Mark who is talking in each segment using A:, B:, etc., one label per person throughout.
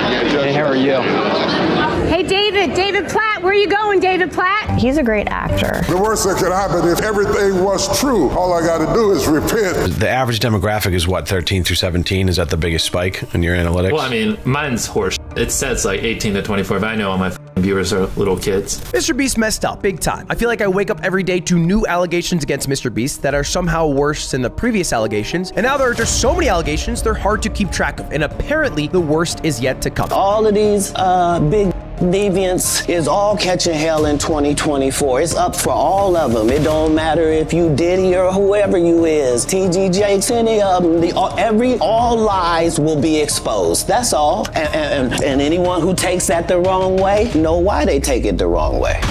A: Hey, how are you?
B: Hey, David Platt, where are you going, David Platt?
C: He's a great actor.
D: The worst that could happen if everything was true. All I got to do is repent.
E: The average demographic is what, 13 through 17? Is that the biggest spike in your analytics?
F: Well, I mean, mine's horse. It says like 18 to 24, but I know all my viewers are little kids.
G: Mr. Beast messed up big time. I feel like I wake up every day to new allegations against Mr. Beast that are somehow worse than the previous allegations, and now there are just so many allegations they're hard to keep track of, and apparently the worst is yet to come.
H: All of these big deviants is all catching hell in 2024. It's up for all of them. It don't matter if you Diddy or whoever you is, TG Jakes, any of them. All lies will be exposed. That's all. And anyone who takes that the wrong way, know why they take it the wrong way.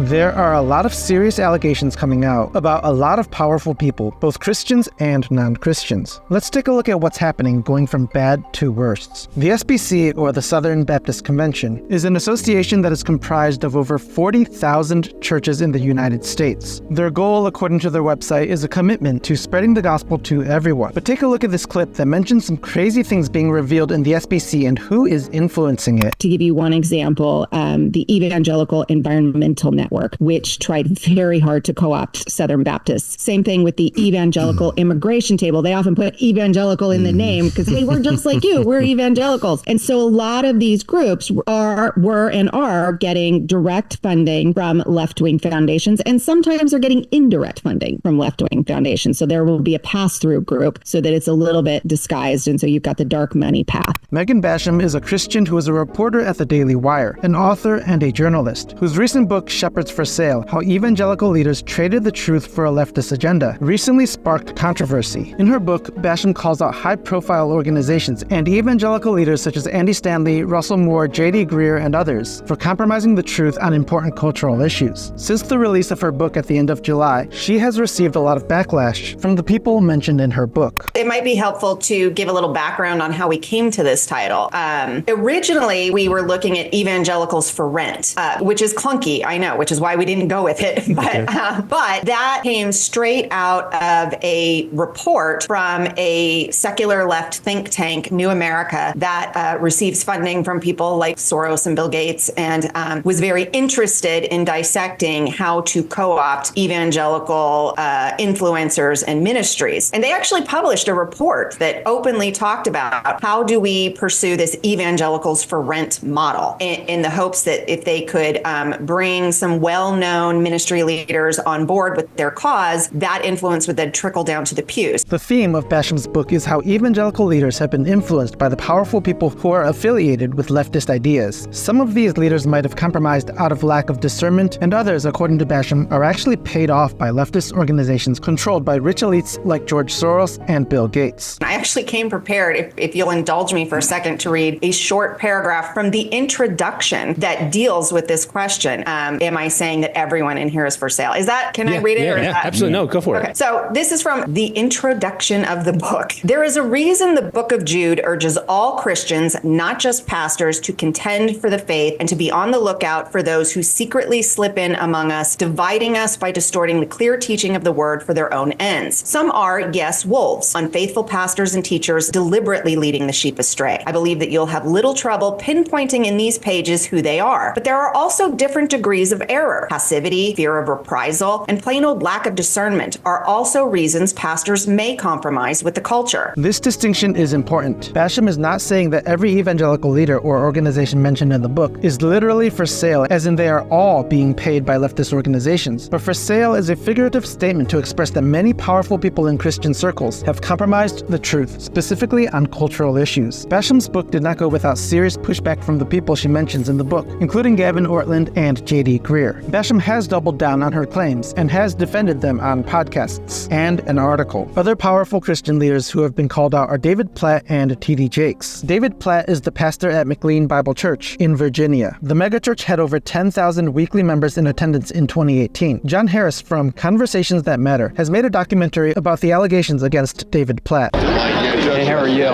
I: There are a lot of serious allegations coming out about a lot of powerful people, both Christians and non-Christians. Let's take a look at what's happening going from bad to worse. The SBC, or the Southern Baptist Convention, is an association that is comprised of over 40,000 churches in the United States. Their goal, according to their website, is a commitment to spreading the gospel to everyone. But take a look at this clip that mentions some crazy things being revealed in the SBC and who is influencing it.
J: To give you one example, the Evangelical Environmental Network, which tried very hard to co-opt Southern Baptists. Same thing with the Evangelical Immigration Table. They often put evangelical in the name because, hey, we're just like you. We're evangelicals. And so a lot of these groups were and are getting direct funding from left-wing foundations, and sometimes are getting indirect funding from left-wing foundations. So there will be a pass-through group so that it's a little bit disguised, and so you've got the dark money path.
I: Megan Basham is a Christian who is a reporter at the Daily Wire, an author and a journalist, whose recent book, Shepherds for Sale: How Evangelical Leaders Traded the Truth for a Leftist Agenda, recently sparked controversy. In her book, Basham calls out high-profile organizations and evangelical leaders such as Andy Stanley, Russel Moore, J.D. Greear, and others for compromising the truth on important cultural issues. Since the release of her book at the end of July, she has received a lot of backlash from the people mentioned in her book.
K: It might be helpful to give a little background on how we came to this title. Originally, we were looking at Evangelicals for Rent, which is clunky, I know, which is why we didn't go with it. But that came straight out of a report from a secular left think tank, New America, that receives funding from people like Soros and Bill Gates, and was very interested in dissecting how to co-opt evangelical influencers and ministries. And they actually published a report that openly talked about how do we pursue this Evangelicals for Rent model in the hopes that if they could bring some well-known ministry leaders on board with their cause, that influence would then trickle down to the pews.
I: The theme of Basham's book is how evangelical leaders have been influenced by the powerful people who are affiliated with leftist ideas. Some of these leaders might have compromised out of lack of discernment, and others, according to Basham, are actually paid off by leftist organizations controlled by rich elites like George Soros and Bill Gates.
K: I actually came prepared, if you'll indulge me for a second, to read a short paragraph from the introduction that deals with this question. Am I saying that everyone in here is for sale? Can I read it?
A: Yeah, absolutely. No, go for
K: it.
A: it.
K: So this is from the introduction of the book. There is a reason the book of Jude urges all Christians, not just pastors, to contend for the faith and to be on the lookout for those who secretly slip in among us, dividing us by distorting the clear teaching of the word for their own ends. Some are, yes, wolves, unfaithful pastors and teachers deliberately leading the sheep astray. I believe that you'll have little trouble pinpointing in these pages who they are. But there are also different degrees of error. Passivity, fear of reprisal, and plain old lack of discernment are also reasons pastors may compromise with the culture.
I: This distinction is important. Basham is not saying that every evangelical leader or organization mentioned in the book is literally for sale, as in they are all being paid by leftist organizations, but for sale is a figurative statement to express that many powerful people in Christian circles have compromised the truth, specifically on cultural issues. Basham's book did not go without serious pushback from the people she mentions in the book, including Gavin, Ortlund, and J.D. Greear. Basham has doubled down on her claims and has defended them on podcasts and an article. Other powerful Christian leaders who have been called out are David Platt and T.D. Jakes. David Platt is the pastor at McLean Bible Church in Virginia. The megachurch had over 10,000 weekly members in attendance in 2018. John Harris from Conversations That Matter has made a documentary about the allegations against David Platt.
A: Hey, how are you?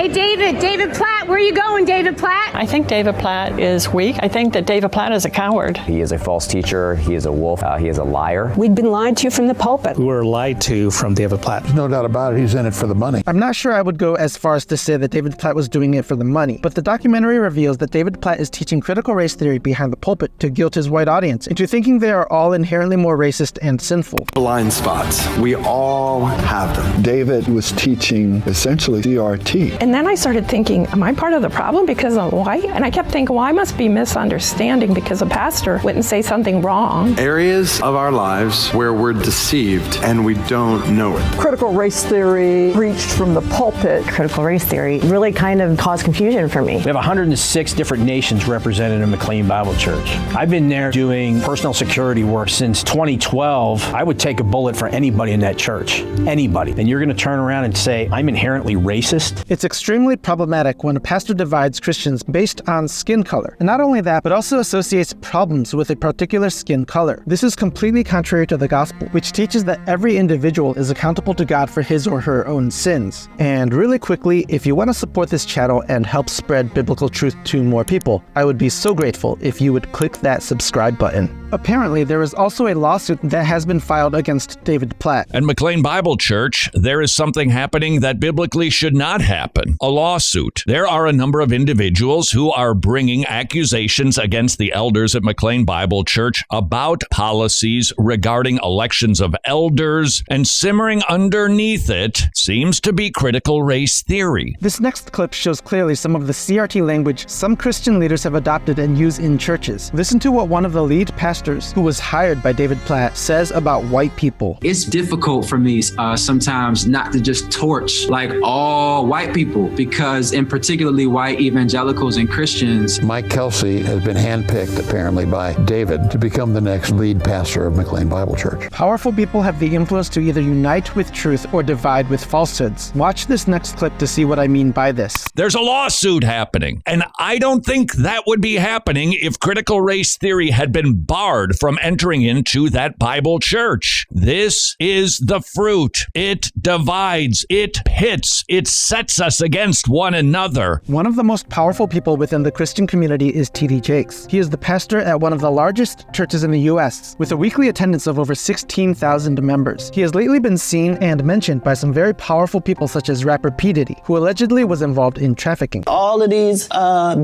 B: Hey, David Platt, where are you going, David Platt?
C: I think David Platt is weak. I think that David Platt is a coward.
A: He is a false teacher. He is a wolf. He is a liar.
J: We'd been lied to from the pulpit.
L: We were lied to from David Platt.
D: There's no doubt about it. He's in it for the money.
I: I'm not sure I would go as far as to say that David Platt was doing it for the money, but the documentary reveals that David Platt is teaching critical race theory behind the pulpit to guilt his white audience into thinking they are all inherently more racist and sinful.
M: Blind spots. We all have them.
D: David was teaching essentially CRT.
C: And then I started thinking, am I part of the problem because I'm white? And I kept thinking, well, I must be misunderstanding because a pastor wouldn't say something wrong.
M: Areas of our lives where we're deceived and we don't know it.
N: Critical race theory preached from the pulpit.
O: Critical race theory really kind of caused confusion for me.
P: We have 106 different nations represented in McLean Bible Church. I've been there doing personal security work since 2012. I would take a bullet for anybody in that church. Anybody. And you're going to turn around and say, I'm inherently racist?
I: It's extremely problematic when a pastor divides Christians based on skin color. And not only that, but also associates problems with a particular skin color. This is completely contrary to the gospel, which teaches that every individual is accountable to God for his or her own sins. And really quickly, if you want to support this channel and help spread biblical truth to more people, I would be so grateful if you would click that subscribe button. Apparently, there is also a lawsuit that has been filed against David Platt.
Q: At McLean Bible Church, there is something happening that biblically should not happen. A lawsuit. There are a number of individuals who are bringing accusations against the elders at McLean Bible Church about policies regarding elections of elders, and simmering underneath it seems to be critical race theory.
I: This next clip shows clearly some of the CRT language some Christian leaders have adopted and use in churches. Listen to what one of the lead pastors, who was hired by David Platt, says about white people.
R: It's difficult for me sometimes not to just torch like all white people, because in particularly white evangelicals and Christians.
D: Mike Kelsey has been handpicked apparently by David to become the next lead pastor of McLean Bible Church.
I: Powerful people have the influence to either unite with truth or divide with falsehoods. Watch this next clip to see what I mean by this.
Q: There's a lawsuit happening, and I don't think that would be happening if critical race theory had been barred from entering into that Bible church. This is the fruit. It divides, it pits, it sets us against one another.
I: One of the most powerful people within the Christian community is T.D. Jakes. He is the pastor at one of the largest churches in the U.S., with a weekly attendance of over 16,000 members. He has lately been seen and mentioned by some very powerful people such as rapper P. Diddy, who allegedly was involved in trafficking.
H: All of these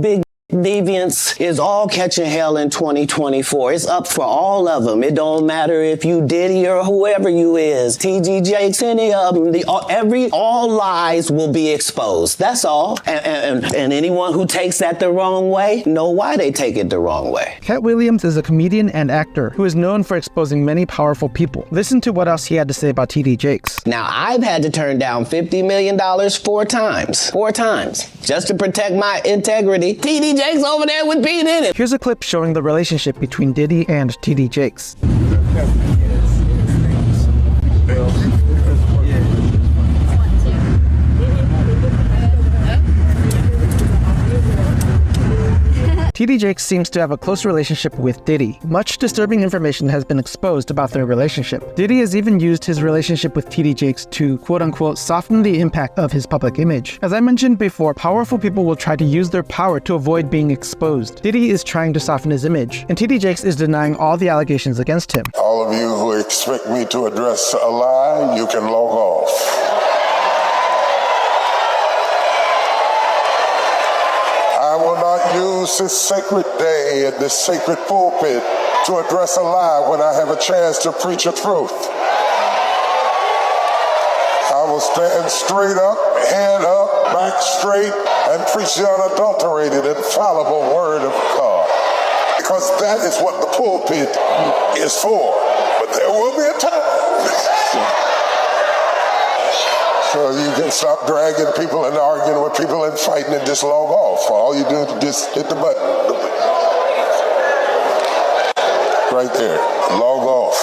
H: big deviants is all catching hell in 2024. It's up for all of them. It don't matter if you Diddy or whoever you is. T.D. Jakes, any of them. All lies will be exposed. That's all. And anyone who takes that the wrong way, know why they take it the wrong way.
I: Katt Williams is a comedian and actor who is known for exposing many powerful people. Listen to what else he had to say about T.D. Jakes.
H: Now, I've had to turn down $50 million 4 times. 4 times. Just to protect my integrity. T.D. Jakes over there with being in it.
I: Here's a clip showing the relationship between Diddy and T.D. Jakes. T.D. Jakes seems to have a close relationship with Diddy. Much disturbing information has been exposed about their relationship. Diddy has even used his relationship with T.D. Jakes to quote-unquote soften the impact of his public image. As I mentioned before, powerful people will try to use their power to avoid being exposed. Diddy is trying to soften his image, and T.D. Jakes is denying all the allegations against him.
D: All of you who expect me to address a lie, you can log off. I will not use this sacred day and this sacred pulpit to address a lie when I have a chance to preach a truth. I will stand straight up, head up, back straight, and preach the unadulterated, infallible word of God. Because that is what the pulpit is for. But there will be a time. So you can stop dragging people and arguing with people and fighting and just log off. All you do is just hit the button. Right there. Log off.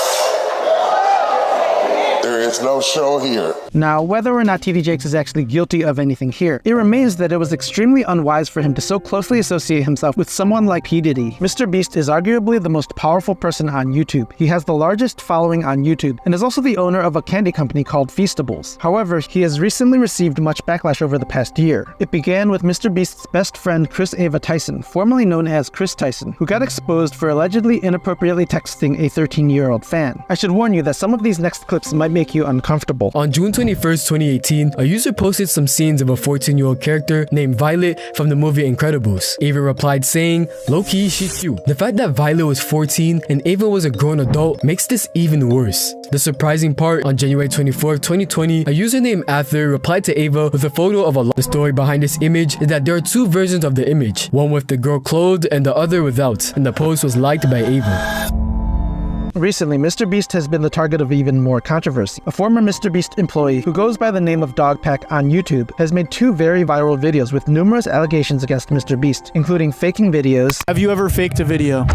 D: There is no show here.
I: Now, whether or not TD Jakes is actually guilty of anything here, it remains that it was extremely unwise for him to so closely associate himself with someone like P. Diddy. Mr. Beast is arguably the most powerful person on YouTube. He has the largest following on YouTube and is also the owner of a candy company called Feastables. However, he has recently received much backlash over the past year. It began with Mr. Beast's best friend Kris Tyson, formerly known as Kris Tyson, who got exposed for allegedly inappropriately texting a 13-year-old fan. I should warn you that some of these next clips might make you uncomfortable.
S: On June 21st, 2018, a user posted some scenes of a 14-year-old character named Violet from the movie Incredibles. Ava replied saying, "Low-key, she's cute." The fact that Violet was 14 and Ava was a grown adult makes this even worse. The surprising part, on January 24th, 2020, a user named Arthur replied to Ava with a photo of a The story behind this image is that there are two versions of the image, one with the girl clothed and the other without, and the post was liked by Ava.
I: Recently, Mr. Beast has been the target of even more controversy. A former Mr. Beast employee who goes by the name of Dogpack on YouTube has made two very viral videos with numerous allegations against Mr. Beast, including faking videos.
T: Have you ever faked a video?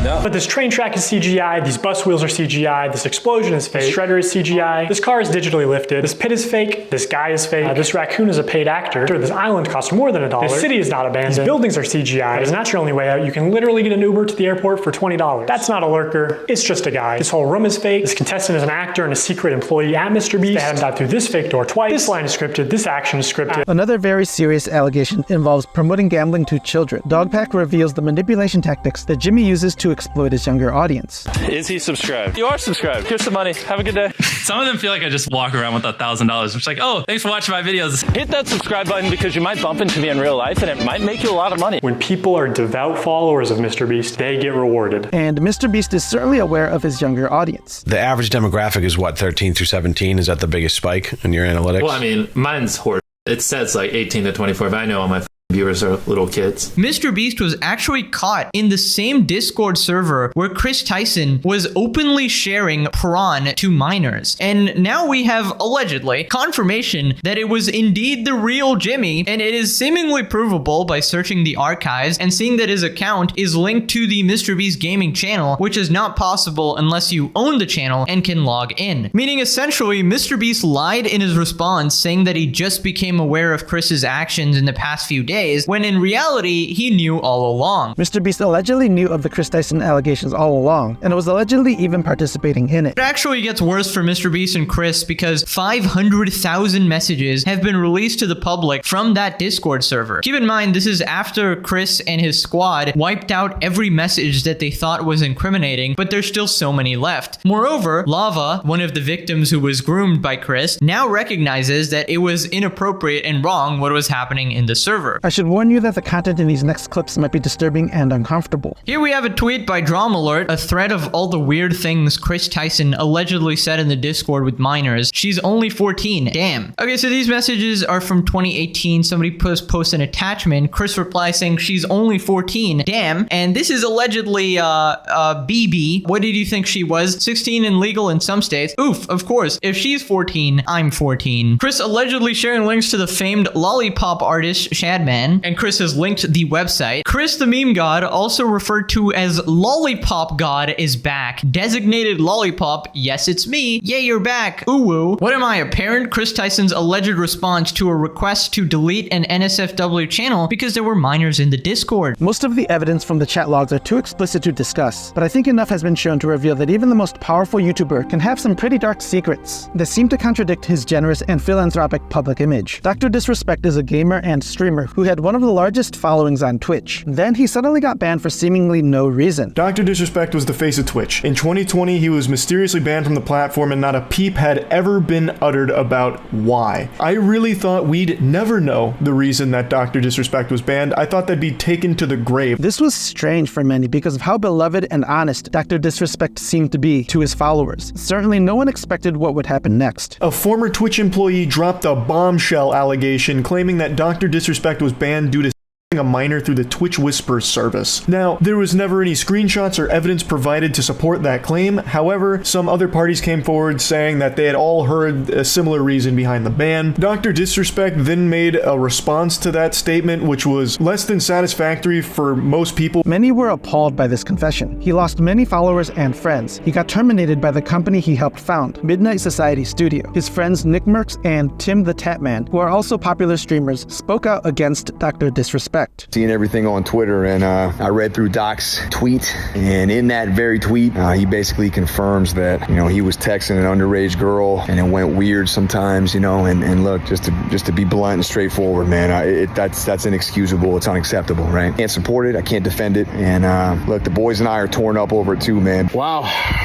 U: No. But this train track is CGI, these bus wheels are CGI, this explosion is fake, this shredder is CGI, this car is digitally lifted, this pit is fake, this guy is fake, this raccoon is a paid actor, this island costs more than $1, this city is not abandoned, these buildings are CGI, and that's your only way out. You can literally get an Uber to the airport for $20. That's not a lurker, it's just a guy. This whole room is fake, this contestant is an actor and a secret employee at Mr. Beast, they had him dive through this fake door twice, this line is scripted, this action is scripted.
I: Another very serious allegation involves promoting gambling to children. Dogpack reveals the manipulation tactics that Jimmy uses to exploit his younger audience.
V: Is he subscribed? You are subscribed. Here's some money. Have a good day.
W: Some of them feel like I just walk around with $1,000. It's like, oh, thanks for watching my videos.
V: Hit that subscribe button because you might bump into me in real life and it might make you a lot of money.
U: When people are devout followers of Mr. Beast, they get rewarded.
I: And Mr. Beast is certainly aware of his younger audience.
E: The average demographic is what, 13 through 17? Is that the biggest spike in your analytics?
F: Well, I mean, mine's horse. It says like 18 to 24, but I know all my viewers are little kids.
X: Mr. Beast was actually caught in the same Discord server where Kris Tyson was openly sharing prawn to minors. And now we have, allegedly, confirmation that it was indeed the real Jimmy, and it is seemingly provable by searching the archives and seeing that his account is linked to the Mr. Beast gaming channel, which is not possible unless you own the channel and can log in. Meaning, essentially, Mr. Beast lied in his response, saying that he just became aware of Kris's actions in the past few days, when in reality, he knew all along.
I: Mr. Beast allegedly knew of the Kris Tyson allegations all along, and was allegedly even participating in it.
X: It actually gets worse for Mr. Beast and Kris because 500,000 messages have been released to the public from that Discord server. Keep in mind, this is after Kris and his squad wiped out every message that they thought was incriminating, but there's still so many left. Moreover, Lava, one of the victims who was groomed by Kris, now recognizes that it was inappropriate and wrong what was happening in the server.
I: I should warn you that the content in these next clips might be disturbing and uncomfortable.
X: Here we have a tweet by Dramalert, a thread of all the weird things Kris Tyson allegedly said in the Discord with minors. She's only 14. Damn. Okay, so these messages are from 2018. Somebody posts an attachment. Kris replies saying she's only 14. Damn. And this is allegedly BB. What did you think she was? 16 and legal in some states. Oof, of course. If she's 14, I'm 14. Kris allegedly sharing links to the famed lollipop artist Shadman, and Kris has linked the website. Kris the meme god, also referred to as Lollipop God, is back. Designated Lollipop, yes it's me. Yay, you're back. Ooh woo. What am I, a parent? Kris Tyson's alleged response to a request to delete an NSFW channel because there were minors in the Discord.
I: Most of the evidence from the chat logs are too explicit to discuss, but I think enough has been shown to reveal that even the most powerful YouTuber can have some pretty dark secrets that seem to contradict his generous and philanthropic public image. DrDisrespect is a gamer and streamer who had one of the largest followings on Twitch. Then he suddenly got banned for seemingly no reason.
Y: DrDisrespect was the face of Twitch. In 2020, he was mysteriously banned from the platform and not a peep had ever been uttered about why. I really thought we'd never know the reason that DrDisrespect was banned. I thought they'd be taken to the grave.
I: This was strange for many because of how beloved and honest DrDisrespect seemed to be to his followers. Certainly no one expected what would happen next.
Y: A former Twitch employee dropped a bombshell allegation claiming that DrDisrespect was banned due to a minor through the Twitch Whispers service. Now, there was never any screenshots or evidence provided to support that claim. However, some other parties came forward saying that they had all heard a similar reason behind the ban. DrDisrespect then made a response to that statement, which was less than satisfactory for most people.
I: Many were appalled by this confession. He lost many followers and friends. He got terminated by the company he helped found, Midnight Society Studio. His friends Nickmercs and TimtheTatMan, who are also popular streamers, spoke out against DrDisrespect.
A: Seeing everything on Twitter, and I read through Doc's tweet, and in that very tweet, he basically confirms that, he was texting an underage girl, and it went weird sometimes, and look, just to be blunt and straightforward, man, that's inexcusable, it's unacceptable, right? Can't support it, I can't defend it, and look, the boys and I are torn up over it too, man.
B: Wow,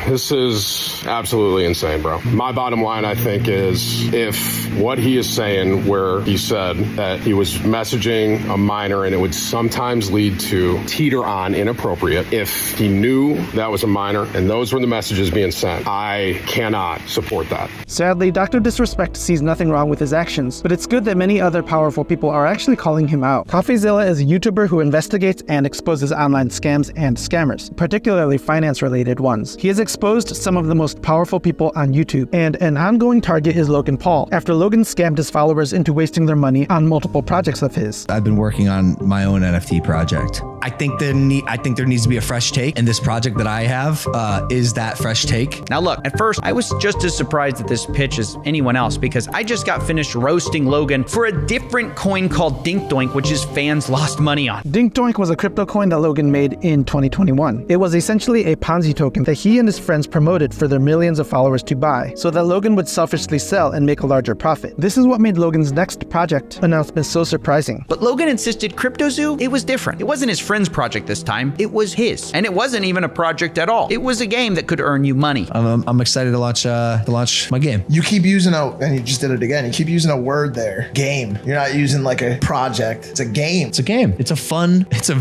B: this is absolutely insane, bro. My bottom line, I think, is if what he is saying, where he said that he was messaging a minor and it would sometimes lead to teeter on inappropriate, if he knew that was a minor and those were the messages being sent, I cannot support that.
I: Sadly, DrDisrespect sees nothing wrong with his actions, but it's good that many other powerful people are actually calling him out. Coffeezilla is a YouTuber who investigates and exposes online scams and scammers, particularly finance-related ones. He has exposed some of the most powerful people on YouTube, and an ongoing target is Logan Paul, after Logan scammed his followers into wasting their money on multiple projects of his.
G: I've been working on my own NFT project. I think there needs to be a fresh take, and this project that I have is that fresh take.
K: Now look, at first I was just as surprised at this pitch as anyone else, because I just got finished roasting Logan for a different coin called Dink Doink, which his fans lost money on.
I: Dink Doink was a crypto coin that Logan made in 2021. It was essentially a Ponzi token that he and his friends promoted for their millions of followers to buy, so that Logan would selfishly sell and make a larger profit. This is what made Logan's next project announcement so surprising.
K: But Logan insisted CryptoZoo, it was different. It wasn't his friend's project this time, it was his. And it wasn't even a project at all. It was a game that could earn you money.
G: I'm excited to launch my game.
T: You keep using and you just did it again, you keep using a word there, game. You're not using like a project, it's a game.
G: It's a game. It's a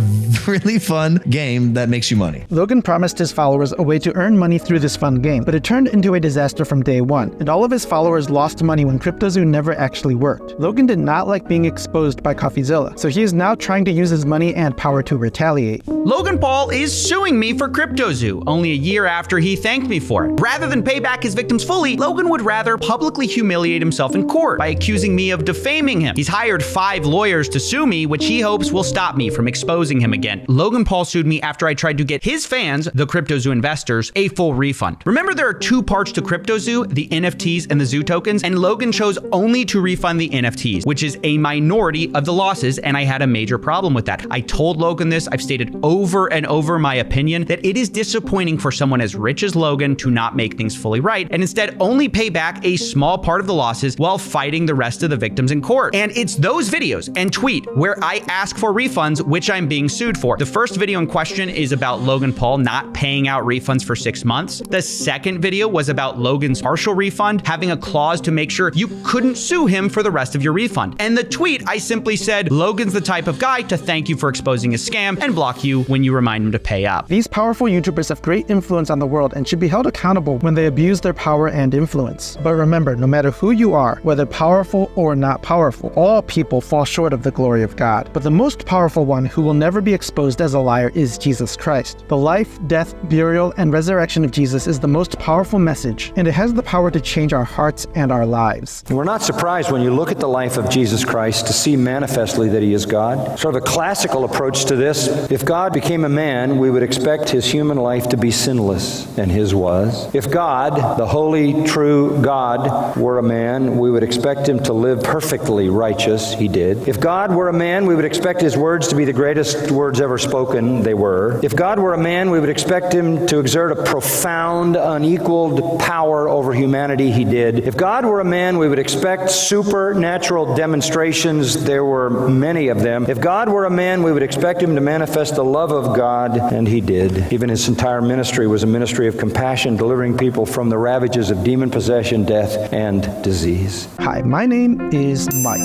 G: really fun game that makes you money.
I: Logan promised his followers a way to earn money through this fun game, but it turned into a disaster from day one, and all of his followers lost money when CryptoZoo never actually worked. Logan did not like being exposed by Coffeezilla, so he is now trying to use his money and power to retaliate.
K: Logan Paul is suing me for CryptoZoo, only a year after he thanked me for it. Rather than pay back his victims fully, Logan would rather publicly humiliate himself in court by accusing me of defaming him. He's hired 5 lawyers to sue me, which he hopes will stop me from exposing him again. Logan Paul sued me after I tried to get his fans, the CryptoZoo investors, a full refund. Remember, there are 2 parts to CryptoZoo, the NFTs and the Zoo tokens, and Logan chose only to refund the NFTs, which is a minority of the losses, and I had a major problem with that. I told Logan this, I've stated over and over my opinion that it is disappointing for someone as rich as Logan to not make things fully right, and instead only pay back a small part of the losses while fighting the rest of the victims in court. And it's those videos and tweet where I ask for refunds, which I'm being sued for. The first video in question is about Logan Paul not paying out refunds for 6 months. The second video was about Logan's partial refund, having a clause to make sure you couldn't sue him for the rest of your refund. And the tweet, I simply said, Logan's the type of guy to thank you for exposing his scam and block you when you remind him to pay up.
I: These powerful YouTubers have great influence on the world and should be held accountable when they abuse their power and influence. But remember, no matter who you are, whether powerful or not powerful, all people fall short of the glory of God. But the most powerful one who will never be exposed as a liar is Jesus Christ. The life, death, burial, and resurrection of Jesus is the most powerful message, and it has the power to change our hearts and our lives.
Z: We're not surprised when you look at the life of Jesus Christ to see manifestly that he is God. Sort of a classical approach to this: if God became a man, we would expect his human life to be sinless, and his was. If God, the holy, true God, were a man, we would expect him to live perfectly righteous. He did. If God were a man, we would expect his words to be the greatest words ever spoken. They were. If God were a man, we would expect him to exert a profound, unequaled power over humanity. He did. If God were a man, we would expect supernatural demonstrations. There were many of them. If God were a man, we would expect him to manifest the love of God, and he did. Even his entire ministry was a ministry of compassion, delivering people from the ravages of demon possession, death, and disease.
I: Hi, my name is Mike.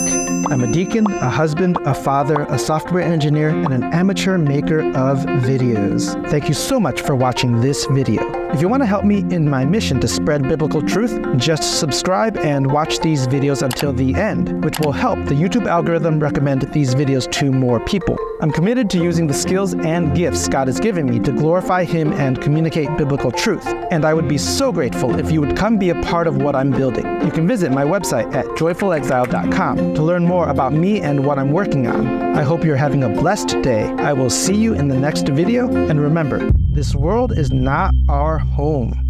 I: I'm a deacon, a husband, a father, a software engineer, and an amateur maker of videos. Thank you so much for watching this video. If you want to help me in my mission to spread biblical truth, just subscribe and watch these videos until the end, which will help the YouTube algorithm recommend these videos to more people. I'm committed to using the skills and gifts God has given me to glorify Him and communicate biblical truth, and I would be so grateful if you would come be a part of what I'm building. You can visit my website at joyfulexile.com to learn more about me and what I'm working on. I hope you're having a blessed day. I will see you in the next video, and remember, this world is not our home.